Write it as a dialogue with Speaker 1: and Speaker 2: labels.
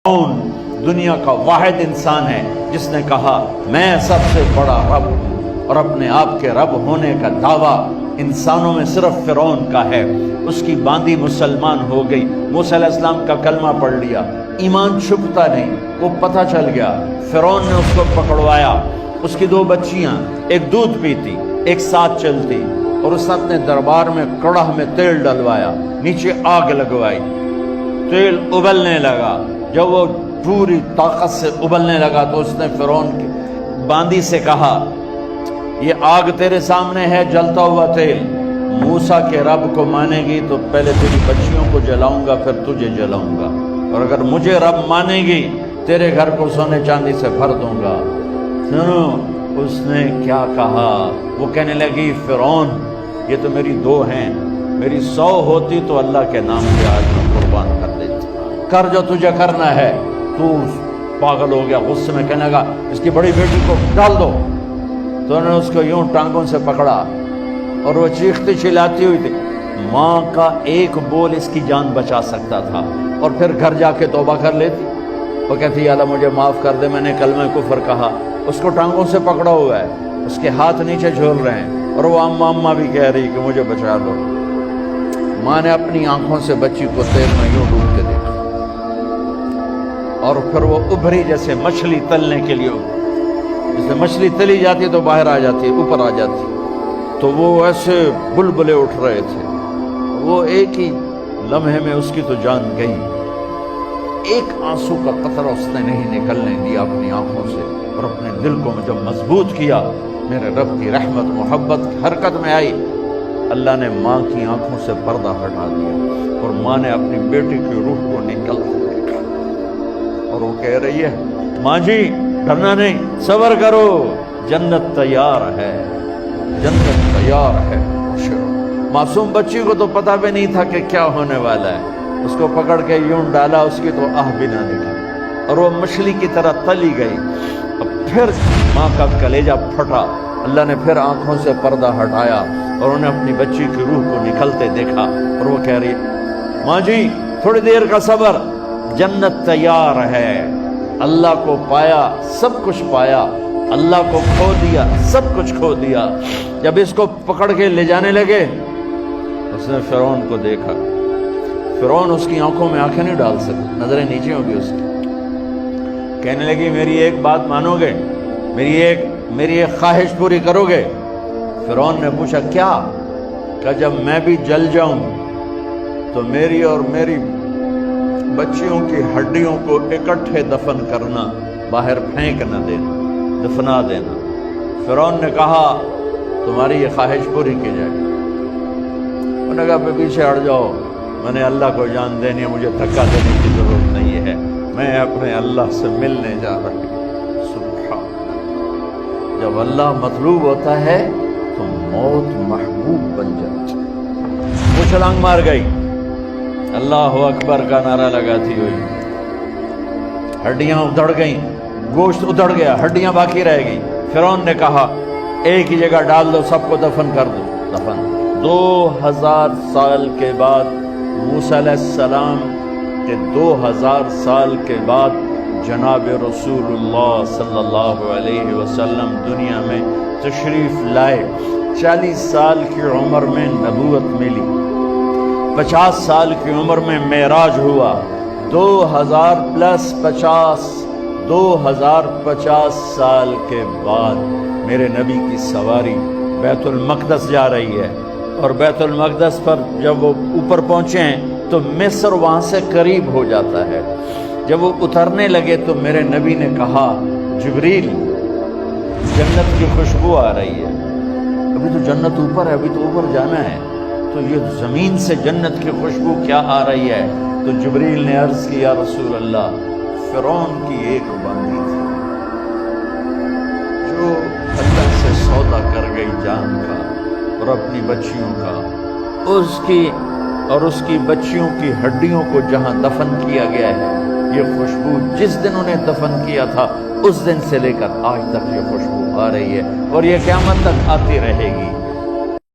Speaker 1: کون دنیا کا واحد انسان ہے جس نے کہا میں سب سے بڑا رب ہوں، اور اپنے آپ کے رب ہونے کا دعویٰ انسانوں میں صرف فرعون کا ہے۔ اس کی باندی مسلمان ہو گئی، موسیٰ علیہ السلام کا کلمہ پڑھ لیا، ایمان چھپتا نہیں، وہ پتہ چل گیا۔ فرعون نے اس کو پکڑوایا، اس کی 2 بچیاں، ایک دودھ پیتی ایک ساتھ چلتی، اور اس نے اپنے دربار میں کڑاہ میں تیل ڈلوایا، نیچے آگ لگوائی، تیل ابلنے لگا۔ جب وہ پوری طاقت سے ابلنے لگا تو اس نے فرعون کی باندی سے کہا یہ آگ تیرے سامنے ہے، جلتا ہوا تیل، موسیٰ کے رب کو مانے گی تو پہلے تیری بچیوں کو جلاؤں گا، پھر تجھے جلاؤں گا، اور اگر مجھے رب مانے گی تیرے گھر کو سونے چاندی سے بھر دوں گا۔ سنو اس نے کیا کہا، وہ کہنے لگی فرعون یہ تو میری 2 ہیں، میری 100 ہوتی تو اللہ کے نام پہ آج میں قربان کر دیتی، کر جو تجھے کرنا ہے۔ تو پاگل ہو گیا، غصے میں کہنے لگا اس کی بڑی بیٹی کو ڈال دو۔ تو انہوں نے اس کو یوں ٹانگوں سے پکڑا اور وہ چیختی چلاتی ہوئی تھی۔ ماں کا ایک بول اس کی جان بچا سکتا تھا، اور پھر گھر جا کے توبہ کر لیتی، وہ کہتی یا اللہ مجھے معاف کر دے، میں نے کلمہ کفر کہا۔ اس کو ٹانگوں سے پکڑا ہوا ہے، اس کے ہاتھ نیچے جھول رہے ہیں، اور وہ اماں بھی کہہ رہی کہ مجھے بچا لو۔ ماں نے اپنی آنکھوں سے بچی کو تیل میں یوں ڈوب کے دیکھا، اور پھر وہ ابھری جیسے مچھلی تلنے کے لیے، جیسے مچھلی تلی جاتی تو باہر آ جاتی، اوپر آ جاتی، تو وہ ایسے بلبلے اٹھ رہے تھے۔ وہ ایک ہی لمحے میں اس کی تو جان گئی، ایک آنسو کا قطرہ اس نے نہیں نکلنے دیا اپنی آنکھوں سے، اور اپنے دل کو جب مضبوط کیا، میرے رب کی رحمت محبت حرکت میں آئی۔ اللہ نے ماں کی آنکھوں سے پردہ ہٹا دیا، اور ماں نے اپنی بیٹی کی روح کو نکلتے دیکھا، اور وہ کہہ رہی ہے ماں جی ڈرنا نہیں، صبر کرو، جنت تیار ہے، جنت تیار ہے۔ معصوم بچی کو تو پتہ بھی نہیں تھا کہ کیا ہونے والا ہے، اس کو پکڑ کے یوں ڈالا، اس کی تو آہ بھی نہ نکلی، اور وہ مچھلی کی طرح تلی گئی۔ اب پھر ماں کا کلیجہ پھٹا، اللہ نے پھر آنکھوں سے پردہ ہٹایا، اور انہیں اپنی بچی کی روح کو نکلتے دیکھا، اور وہ کہہ رہی ماں جی تھوڑی دیر کا صبر، جنت تیار ہے۔ اللہ کو پایا سب کچھ پایا، اللہ کو کھو دیا سب کچھ کھو دیا۔ جب اس کو پکڑ کے لے جانے لگے، اس نے فرعون کو دیکھا، فرعون اس کی آنکھوں میں آنکھیں نہیں ڈال سکتا، نظریں نیچے ہوگی اس کی۔ کہنے لگی میری ایک بات مانو گے، میری ایک خواہش پوری کرو گے؟ فرعون نے پوچھا کیا؟ کہ جب میں بھی جل جاؤں تو میری اور میری بچیوں کی ہڈیوں کو اکٹھے دفن کرنا، باہر پھینک نہ دینا، دفنا دینا۔ فرعون نے کہا تمہاری یہ خواہش پوری کی جائے۔ انہوں نے کہا پیچھے ہٹ جاؤ، میں نے اللہ کو جان دینی ہے، مجھے دھکا دینے کی ضرورت نہیں ہے، میں اپنے اللہ سے ملنے جا رہی ہوں۔ سبحان اللہ، جب اللہ مطلوب ہوتا ہے تو موت محبوب بن جاتی۔ وہ چھلانگ مار گئی، اللہ اکبر کا نعرہ لگاتی ہوئی، ہڈیاں ادھڑ گئیں، گوشت ادھڑ گیا، ہڈیاں باقی رہ گئی۔ فرعون نے کہا ایک ہی جگہ ڈال دو، سب کو دفن کر دو۔ دفن 2000 سال کے بعد، موسیٰ علیہ السلام کے 2000 سال کے بعد جناب رسول اللہ صلی اللہ علیہ وسلم دنیا میں تشریف لائے۔ 40 سال کی عمر میں نبوت ملی، 50 سال کی عمر میں معراج ہوا، 2050 سال کے بعد میرے نبی کی سواری بیت المقدس جا رہی ہے، اور بیت المقدس پر جب وہ اوپر پہنچے ہیں تو مصر وہاں سے قریب ہو جاتا ہے۔ جب وہ اترنے لگے تو میرے نبی نے کہا جبریل جنت کی خوشبو آ رہی ہے، ابھی تو جنت اوپر ہے، ابھی تو اوپر جانا ہے، تو یہ زمین سے جنت کی خوشبو کیا آ رہی ہے؟ تو جبریل نے عرض کی یا رسول اللہ فرعون کی ایک باندی تھی جو اللہ سے سودا کر گئی جان کا اور اپنی بچیوں کا، اس کی بچیوں کی ہڈیوں کو جہاں دفن کیا گیا ہے، یہ خوشبو جس دن انہیں دفن کیا تھا اس دن سے لے کر آج تک یہ خوشبو آ رہی ہے، اور یہ قیامت تک آتی رہے گی۔